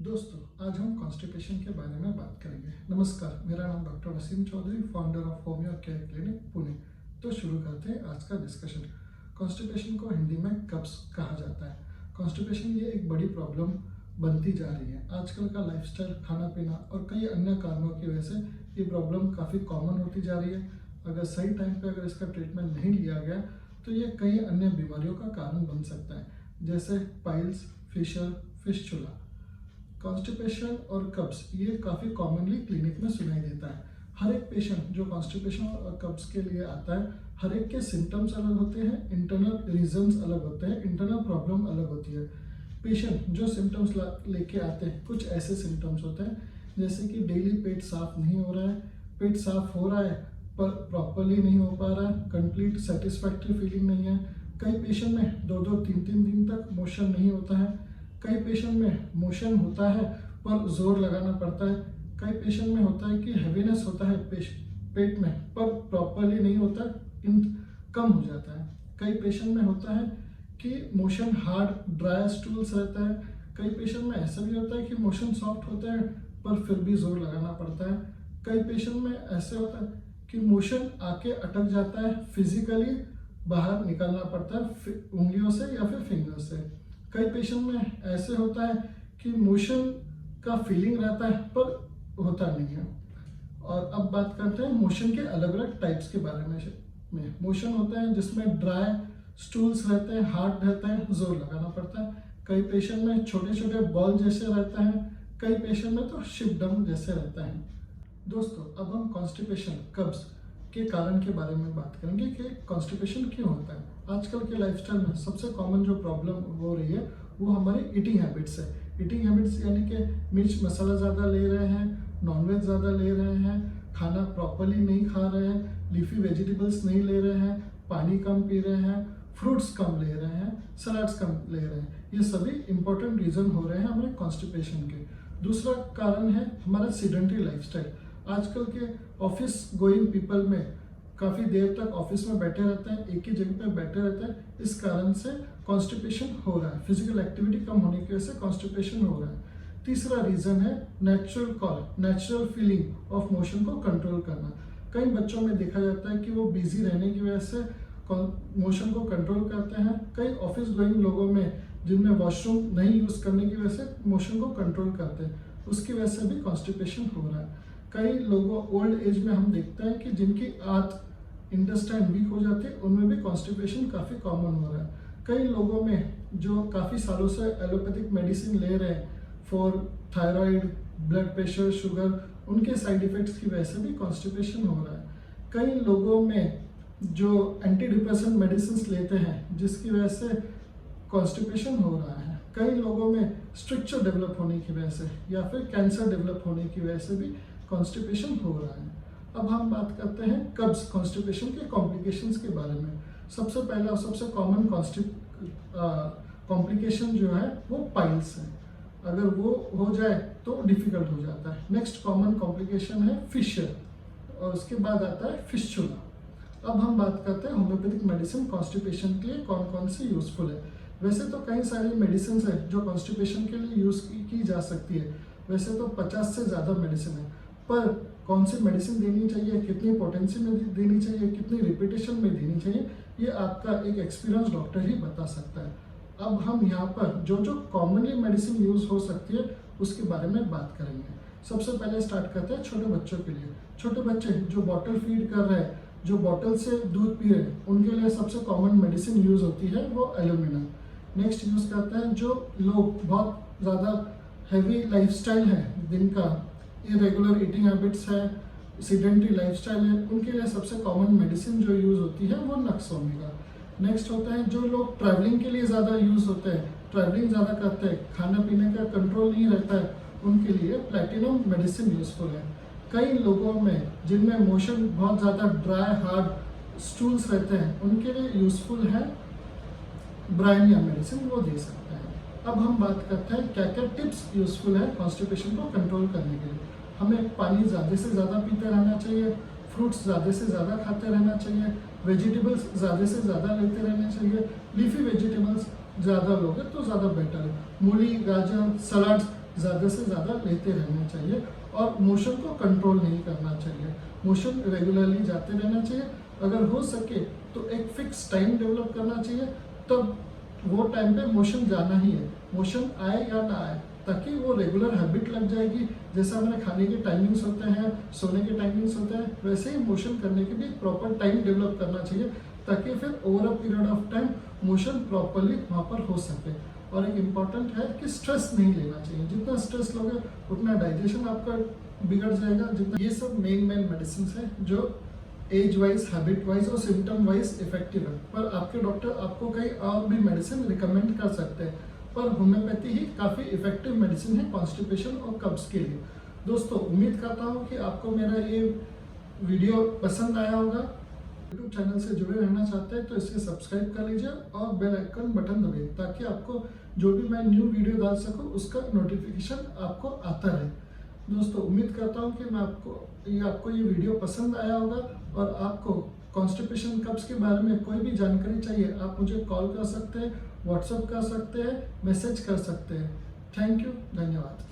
दोस्तों, आज हम कॉन्स्टिपेशन के बारे में बात करेंगे। नमस्कार, मेरा नाम doctor Wasim Chaudhary, founder of homeo care clinic Pune. तो शुरू करते हैं आज का डिस्कशन। कॉन्स्टिपेशन को हिंदी में कब्ज कहा जाता है। कॉन्स्टिपेशन ये एक बड़ी प्रॉब्लम बनती जा रही है। आजकल का लाइफस्टाइल, खाना पीना और कई अन्य कारणों की वजह से ये प्रॉब्लम काफ़ी कॉमन होती जा रही है। अगर सही टाइम पे अगर इसका ट्रीटमेंट नहीं लिया गया तो ये कई अन्य बीमारियों का कारण बन सकता है, जैसे पाइल्स, फिशर, फिस्चुला। कॉन्स्टिपेशन और कब्ज ये काफ़ी कॉमनली क्लिनिक में सुनाई देता है। हर एक पेशेंट जो कॉन्स्टिपेशन और कब्ज के लिए आता है, हर एक के सिम्टम्स अलग होते हैं, इंटरनल रीजंस अलग होते हैं, इंटरनल प्रॉब्लम अलग होती है। पेशेंट जो सिम्टम्स लेके आते हैं, कुछ ऐसे सिम्टम्स होते हैं जैसे कि डेली पेट साफ नहीं हो रहा है, पेट साफ हो रहा है पर प्रॉपरली नहीं हो पा रहा है, कंप्लीट सेटिस्फैक्ट्री फीलिंग नहीं है। कई पेशेंट में 2-2, 3-3 दिन तक मोशन नहीं होता है। कई पेशेंट में मोशन होता है पर जोर लगाना पड़ता है। कई पेशेंट में होता है कि हैवीनेस होता है पेट में पर प्रॉपरली नहीं होता, कम हो जाता है। कई पेशेंट में होता है कि मोशन हार्ड ड्राई स्टूल्स रहता है। कई पेशेंट में ऐसा भी होता है कि मोशन सॉफ्ट होता है पर फिर भी जोर लगाना पड़ता है। कई पेशेंट में ऐसे होता है कि मोशन आके अटक जाता है, फिजिकली बाहर निकलना पड़ता है उंगलियों से या फिर फिंगर से। कई पेशेंट में ऐसे होता है कि मोशन का फीलिंग रहता है पर होता नहीं है। और अब बात करते हैं मोशन के अलग अलग टाइप्स के बारे में। मोशन होता है जिसमें ड्राई स्टूल्स रहते हैं, हार्ड रहता है, जोर लगाना पड़ता है। कई पेशेंट में छोटे छोटे बॉल जैसे रहता है, कई पेशेंट में तो शिपडम जैसे रहता है। दोस्तों, अब हम कॉन्स्टिपेशन कब्ज के कारण के बारे में बात करेंगे कि कॉन्स्टिपेशन क्यों होता है। आजकल के लाइफस्टाइल में सबसे कॉमन जो प्रॉब्लम हो रही है वो हमारी ईटिंग हैबिट्स है। ईटिंग हैबिट्स यानी कि मिर्च मसाला ज़्यादा ले रहे हैं, नॉनवेज ज़्यादा ले रहे हैं, खाना प्रॉपरली नहीं खा रहे हैं, लीफी वेजिटेबल्स नहीं ले रहे हैं, पानी कम पी रहे हैं, फ्रूट्स कम ले रहे हैं, सलाड्स कम ले रहे हैं। ये सभी इंपॉर्टेंट रीज़न हो रहे हैं हमारे कॉन्स्टिपेशन के। दूसरा कारण है हमारा सीडेंटरी लाइफस्टाइल। आजकल के ऑफिस गोइंग पीपल में काफ़ी देर तक ऑफिस में बैठे रहते हैं, एक ही जगह पे बैठे रहते हैं, इस कारण से कॉन्स्टिपेशन हो रहा है। फिजिकल एक्टिविटी कम होने की वजह से कॉन्स्टिपेशन हो रहा है। तीसरा रीज़न है नेचुरल फीलिंग ऑफ मोशन को कंट्रोल करना। कई बच्चों में देखा जाता है कि वो बिजी रहने की वजह से मोशन को कंट्रोल करते हैं। कई ऑफिस गोइंग लोगों में जिनमें वॉशरूम नहीं यूज़ करने की वजह से मोशन को कंट्रोल करते हैं, उसकी वजह से भी कॉन्स्टिपेशन हो रहा है। कई लोगों ओल्ड एज में हम देखते हैं कि जिनकी आंत इंटेस्टाइन वीक हो जाती है, उनमें भी कॉन्स्टिपेशन काफ़ी कॉमन हो रहा है। कई लोगों में जो काफ़ी सालों से एलोपैथिक मेडिसिन ले रहे हैं for thyroid, blood pressure, sugar, उनके साइड इफ़ेक्ट्स की वजह से भी कॉन्स्टिपेशन हो रहा है। कई लोगों में जो एंटी डिप्रेसेंट मेडिसिन लेते हैं जिसकी वजह से कॉन्स्टिपेशन हो रहा है। कई लोगों में स्ट्रक्चर डेवलप होने की वजह से या फिर कैंसर डेवलप होने की वजह से भी कॉन्स्टिपेशन हो रहा है। अब हम बात करते हैं कब्ज कॉन्स्टिपेशन के कॉम्प्लिकेशंस के बारे में। सबसे पहला और सबसे कॉमन कॉम्प्लिकेशन जो है वो पाइल्स है। अगर वो हो जाए तो डिफिकल्ट हो जाता है। नेक्स्ट कॉमन कॉम्प्लिकेशन है फिशर और उसके बाद आता है फिस्चुला। अब हम बात करते हैं होम्योपैथिक मेडिसिन कॉन्स्टिपेशन के लिए कौन कौन सी यूजफुल है। वैसे तो कई सारी मेडिसिन है जो कॉन्स्टिपेशन के लिए यूज़ की जा सकती है। वैसे तो 50 से ज़्यादा मेडिसिन है, पर कौन सी मेडिसिन देनी चाहिए, कितनी पोटेंसी में देनी चाहिए, कितनी रिपीटेशन में देनी चाहिए, ये आपका एक एक्सपीरियंस डॉक्टर ही बता सकता है। अब हम यहाँ पर जो जो कॉमनली मेडिसिन यूज़ हो सकती है उसके बारे में बात करेंगे। सबसे पहले स्टार्ट करते हैं छोटे बच्चों के लिए। छोटे बच्चे जो बॉटल फीड कर रहे हैं, जो बॉटल से दूध पी रहे हैं, उनके लिए सबसे कॉमन मेडिसिन यूज़ होती है वो एल्यूमिना। नेक्स्ट यूज़ करते हैं जो लोग बहुत ज़्यादा हैवी लाइफस्टाइल है, जिनका इरेगुलर ईटिंग हैबिट्स है, सीडेंटरी लाइफस्टाइल है, उनके लिए सबसे कॉमन मेडिसिन जो यूज़ होती है वो नक्स ओमेगा। नेक्स्ट होता है जो लोग ट्रैवलिंग के लिए ज़्यादा यूज़ होते हैं, ट्रैवलिंग ज़्यादा करते हैं, खाने पीने का कंट्रोल नहीं रहता है, उनके लिए प्लेटिनम मेडिसिन यूज़फुल है। कई लोगों में जिनमें मोशन बहुत ज़्यादा ड्राई हार्ड स्टूल्स रहते हैं, उनके लिए यूज़फुल है ब्रायनिया मेडिसिन, वो दे सकते हैं। अब हम बात करते हैं क्या क्या टिप्स यूज़फुल है कॉन्स्टिपेशन को कंट्रोल करने के लिए। हमें पानी ज़्यादा से ज़्यादा पीते रहना चाहिए, फ्रूट्स ज़्यादा से ज़्यादा खाते रहना चाहिए, वेजिटेबल्स ज़्यादा से ज़्यादा लेते रहने चाहिए। लीफी वेजिटेबल्स ज़्यादा लोगे तो ज़्यादा बेटर है। मूली, गाजर, सलाड्स ज़्यादा से ज़्यादा लेते रहना चाहिए और मोशन को कंट्रोल नहीं करना चाहिए। मोशन रेगुलरली जाते रहना चाहिए। अगर हो सके तो एक फिक्स टाइम डेवलप करना चाहिए, तब वो टाइम पे मोशन जाना ही है, मोशन आए या ना आए, ताकि वो रेगुलर हैबिट लग जाएगी। जैसे हमारे खाने के टाइमिंग्स होते हैं, सोने के टाइमिंग्स होते हैं, वैसे ही मोशन करने के भी एक प्रॉपर टाइम डेवलप करना चाहिए, ताकि फिर over a period of time motion properly वहाँ पर हो सके। और एक इम्पॉर्टेंट है कि स्ट्रेस नहीं लेना चाहिए। जितना स्ट्रेस लोगे उतना डाइजेशन आपका बिगड़ जाएगा। जितना ये सब मेन मेडिसिन है जो एज वाइज, हैबिट वाइज और सिम्टम वाइज इफेक्टिव है। पर आपके डॉक्टर आपको कई और भी मेडिसिन रिकमेंड कर सकते हैं, पर होम्योपैथी ही काफ़ी इफेक्टिव मेडिसिन है कॉन्स्टिपेशन और कब्ज के लिए। दोस्तों, उम्मीद करता हूँ कि आपको मेरा ये वीडियो पसंद आया होगा। यूट्यूब चैनल से जुड़े रहना चाहते हैं तो इसे सब्सक्राइब कर लीजिए और बेल आइकन बटन दबाइए, ताकि आपको जो भी मैं न्यू वीडियो डाल सकूँ उसका नोटिफिकेशन आपको आता रहे। दोस्तों, उम्मीद करता हूँ कि आपको ये वीडियो पसंद आया होगा। और आपको कॉन्स्टिपेशन कब्ज के बारे में कोई भी जानकारी चाहिए, आप मुझे कॉल कर सकते हैं, व्हाट्सएप कर सकते हैं, मैसेज कर सकते हैं। थैंक यू, धन्यवाद।